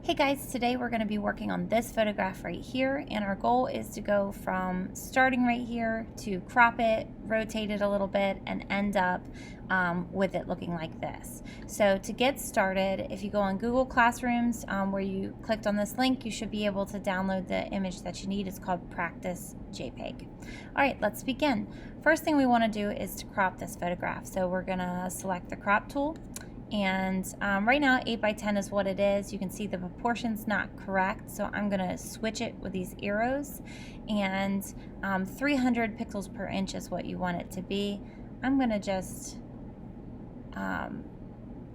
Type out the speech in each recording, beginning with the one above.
Hey guys, today we're going to be working on this photograph right here, and our goal is to go from starting right here to crop it, rotate it a little bit, and end up with it looking like this. So to get started, if you go on Google Classrooms where you clicked on this link, you should be able to download the image that you need. It's called Practice JPEG. All right, let's begin. First thing we want to do is to crop this photograph. So we're going to select the crop tool. And right now 8 by 10 is what it is. You can see the proportion's not correct, so I'm going to switch it with these arrows, and 300 pixels per inch is what you want it to be. I'm going to just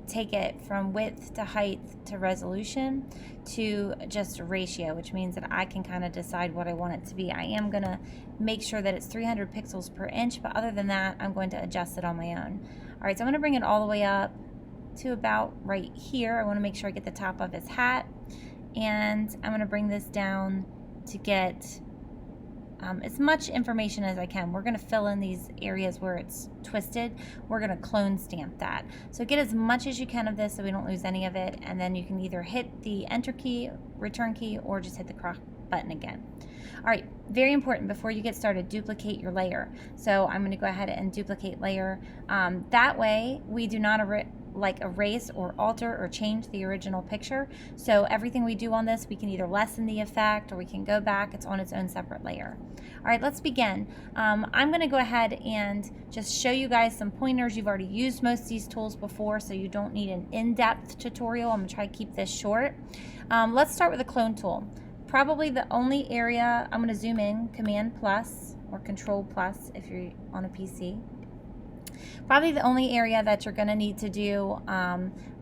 take it from width to height to resolution to just a ratio, which means that I can kind of decide what I want it to be. I am going to make sure that it's 300 pixels per inch, but other than that I'm going to adjust it on my own. All right, so I'm going to bring it all the way up to about right here. I want to make sure I get the top of his hat, and I'm going to bring this down to get as much information as I can. We're going to fill in these areas where it's twisted. We're going to clone stamp that. So get as much as you can of this so we don't lose any of it, and then you can either hit the enter key, return key, or just hit the crop button again. All right, very important, before you get started, duplicate your layer. So I'm going to go ahead and duplicate layer. That way we do not erase or alter or change the original picture. So everything we do on this, we can either lessen the effect or we can go back. It's on its own separate layer. All right, let's begin. I'm going to go ahead and just show you guys some pointers. You've already used most of these tools before, so you don't need an in-depth tutorial. I'm going to try to keep this short. Let's start with the clone tool. Probably the only area, I'm going to zoom in, Command plus or Control plus if you're on a PC. Probably the only area that you're going to need to do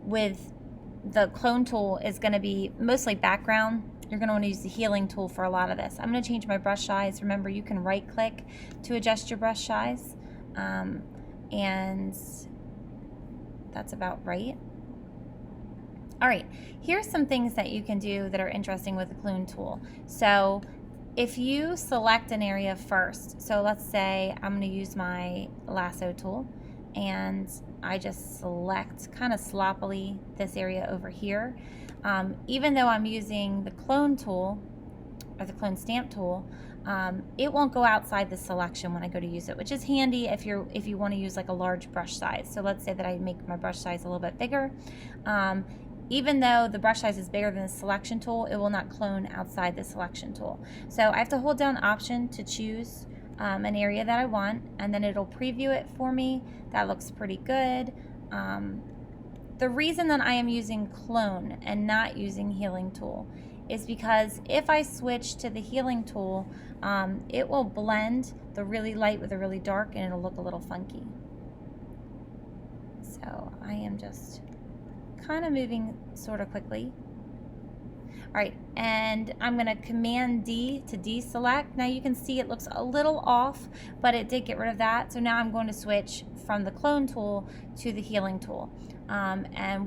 with the clone tool is going to be mostly background. You're going to want to use the healing tool for a lot of this. I'm going to change my brush size. Remember, you can right click to adjust your brush size, and that's about right. All right, here's some things that you can do that are interesting with the clone tool. So if you select an area first, so let's say I'm going to use my lasso tool, and I just select kind of sloppily this area over here. Even though I'm using the clone tool or the clone stamp tool, it won't go outside the selection when I go to use it, which is handy if you want to use like a large brush size. So let's say that I make my brush size a little bit bigger. Even though the brush size is bigger than the selection tool, it will not clone outside the selection tool. So I have to hold down Option to choose an area that I want, and then it'll preview it for me. That looks pretty good. The reason that I am using clone and not using healing tool is because if I switch to the healing tool, it will blend the really light with the really dark, and it'll look a little funky. So I am just kind of moving sort of quickly. All right, and I'm going to Command D to deselect. Now you can see it looks a little off, but it did get rid of that. So now I'm going to switch from the clone tool to the healing tool. And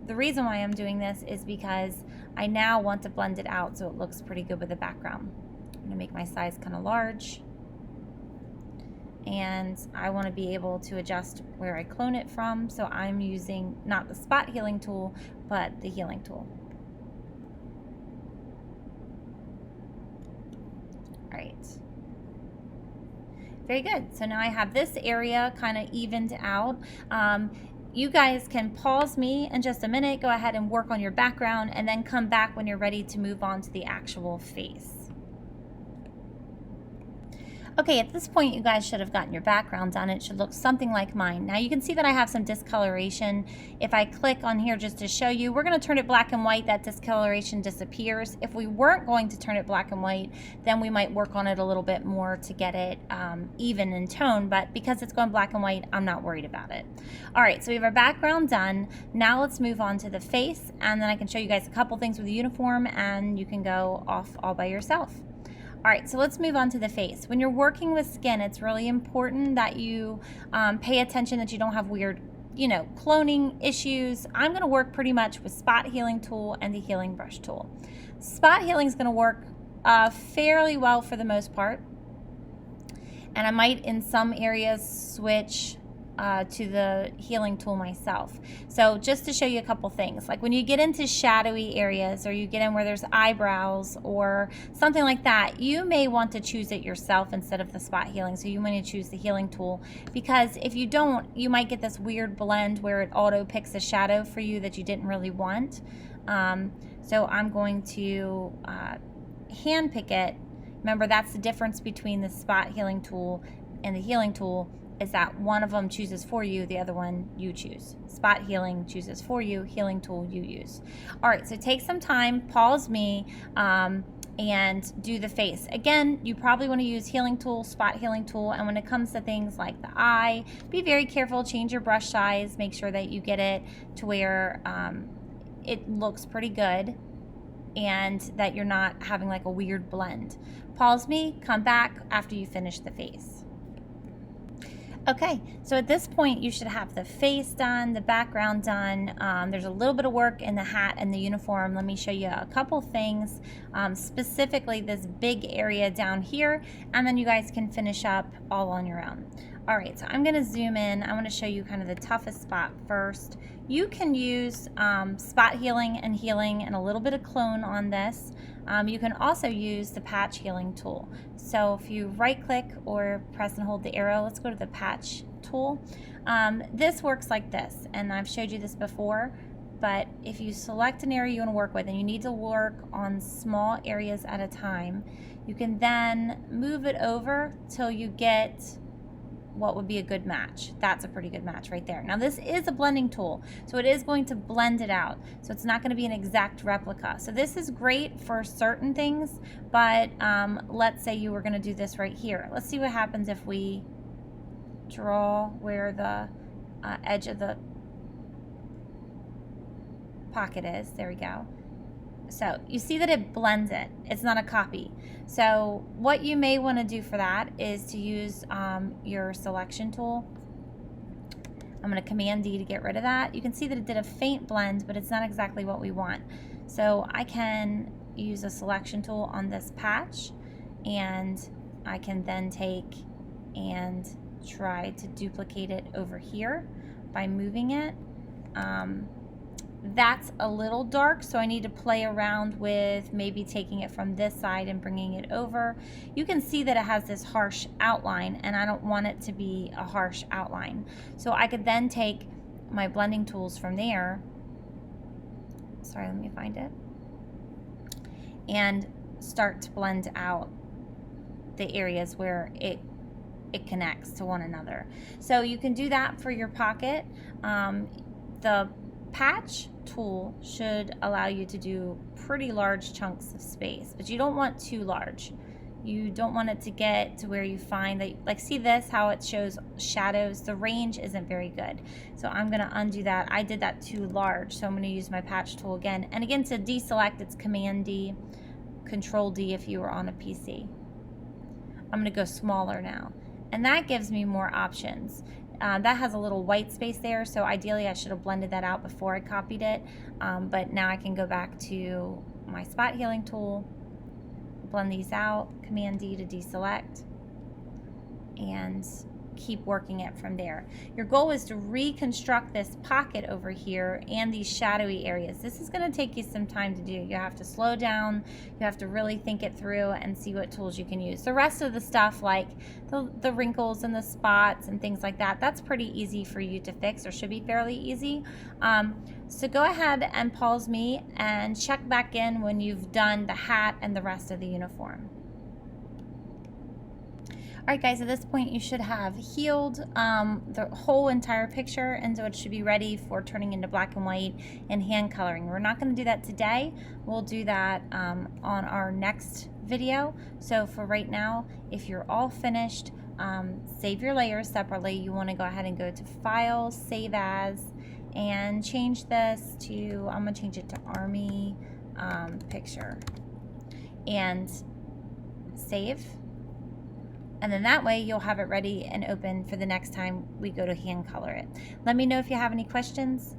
the reason why I'm doing this is because I now want to blend it out so it looks pretty good with the background. I'm going to make my size kind of large, and I want to be able to adjust where I clone it from. So I'm using not the spot healing tool, but the healing tool. All right. Very good. So now I have this area kind of evened out. You guys can pause me in just a minute, go ahead and work on your background, and then come back when you're ready to move on to the actual face. Okay, at this point you guys should have gotten your background done. It should look something like mine. Now you can see that I have some discoloration. If I click on here just to show you, we're going to turn it black and white. That discoloration disappears. If we weren't going to turn it black and white, then we might work on it a little bit more to get it even in tone, but because it's going black and white, I'm not worried about it. All right, so we have our background done. Now let's move on to the face, and then I can show you guys a couple things with the uniform, and you can go off all by yourself. All right, so let's move on to the face. When you're working with skin, it's really important that you pay attention that you don't have weird, cloning issues. I'm gonna work pretty much with spot healing tool and the healing brush tool. Spot healing is gonna work fairly well for the most part. And I might in some areas switch to the healing tool myself. So just to show you a couple things, like when you get into shadowy areas, or you get in where there's eyebrows or something like that, you may want to choose it yourself instead of the spot healing. So you want to choose the healing tool, because if you don't, you might get this weird blend where it auto picks a shadow for you that you didn't really want. So I'm going to hand pick it. Remember, that's the difference between the spot healing tool and the healing tool, is that one of them chooses for you, the other one you choose. Spot healing chooses for you, healing tool you use. All right, so take some time, pause me, and do the face. Again, you probably want to use healing tool, spot healing tool, and when it comes to things like the eye, be very careful, change your brush size, make sure that you get it to where it looks pretty good and that you're not having like a weird blend. Pause me, come back after you finish the face. Okay, so at this point you should have the face done, the background done. There's a little bit of work in the hat and the uniform. Let me show you a couple things, specifically this big area down here, and then you guys can finish up all on your own. All right, so I'm gonna zoom in. I wanna show you kind of the toughest spot first. You can use spot healing and a little bit of clone on this. You can also use the patch healing tool. So if you right click or press and hold the arrow, let's go to the patch tool. This works like this, and I've showed you this before, but if you select an area you want to work with, and you need to work on small areas at a time, you can then move it over till you get what would be a good match. That's a pretty good match right there. Now this is a blending tool, so it is going to blend it out. So it's not going to be an exact replica. So this is great for certain things, but let's say you were going to do this right here. Let's see what happens if we draw where the edge of the pocket is. There we go. So you see that it blends it. It's not a copy. So what you may want to do for that is to use your selection tool. I'm going to Command D to get rid of that. You can see that it did a faint blend, but it's not exactly what we want. So I can use a selection tool on this patch, and I can then take and try to duplicate it over here by moving it. That's a little dark, so I need to play around with maybe taking it from this side and bringing it over. You can see that it has this harsh outline, and I don't want it to be a harsh outline. So I could then take my blending tools from there. Sorry, let me find it. And start to blend out the areas where it connects to one another. So you can do that for your pocket. The patch tool should allow you to do pretty large chunks of space, but you don't want too large. You don't want it to get to where you find that, like, see this, how it shows shadows? The range isn't very good. So I'm going to undo that. I did that too large, so I'm going to use my patch tool again. And again, to deselect, it's Command D, Control D if you were on a PC. I'm going to go smaller now, and that gives me more options. That has a little white space there, so ideally I should have blended that out before I copied it, but now I can go back to my spot healing tool, blend these out, Command D to deselect, and keep working it from there. Your goal is to reconstruct this pocket over here and these shadowy areas. This is going to take you some time to do. You have to slow down, you have to really think it through and see what tools you can use. The rest of the stuff, like the wrinkles and the spots and things like that, that's pretty easy for you to fix, or should be fairly easy. So go ahead and pause me and check back in when you've done the hat and the rest of the uniform. Alright guys, at this point you should have healed the whole entire picture, and so it should be ready for turning into black and white and hand coloring. We're not going to do that today. We'll do that on our next video. So for right now, if you're all finished, save your layers separately. You want to go ahead and go to File, Save As, and change this to, I'm going to change it to Army Picture, and save. And then that way you'll have it ready and open for the next time we go to hand color it. Let me know if you have any questions.